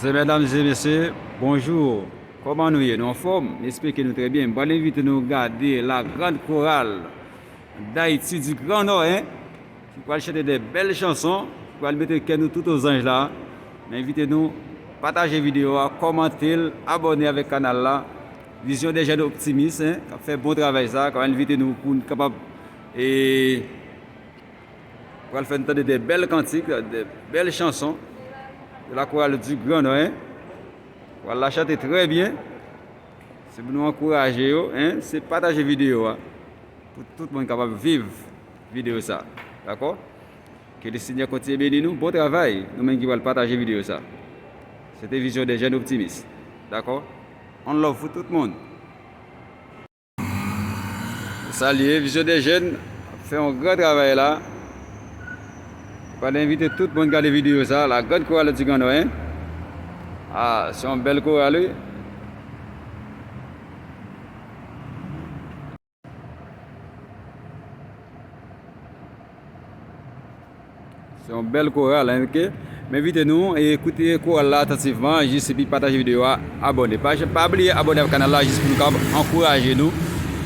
Mesdames et messieurs, bonjour. Comment nous y sommes en forme? J'espère que nous très bien. Bon, invite nous à regarder la grande chorale d'Haïti du Grand Nord, qui va chanter des belles chansons, qui va mettre nous tout aux anges là. Invitez-nous à partager la vidéo, à commenter, abonner avec le canal là. Vision des jeunes optimistes, qui fait bon travail ça, qui va inviter nous pour être capable et pour faire entendre des belles cantiques, des belles chansons de la chorale du Grand Nord. On va la chanter très bien. C'est pour nous encourager, c'est partager la vidéo pour tout le monde capable de vivre la vidéo ça. D'accord? Que le Seigneur continue à bénir nous. Bon travail. Nous-mêmes qui allons partager la vidéo ça. C'était Vision des jeunes optimistes. D'accord? On love pour tout le monde. Salut, Vision des jeunes. Fait un grand travail là. On va inviter tout le monde à regarder la vidéo ça. La grande chorale du Grand Nord. Ah, c'est une belle chorale. C'est une belle chorale, ok? Mais invitez-nous et écoutez la chorale là attentivement, juste puis partager la vidéo, abonnez. Pas oublier d'abonner au canal là, juste pour nous encourager nous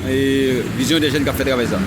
et Vision des jeunes qui a fait travail ça.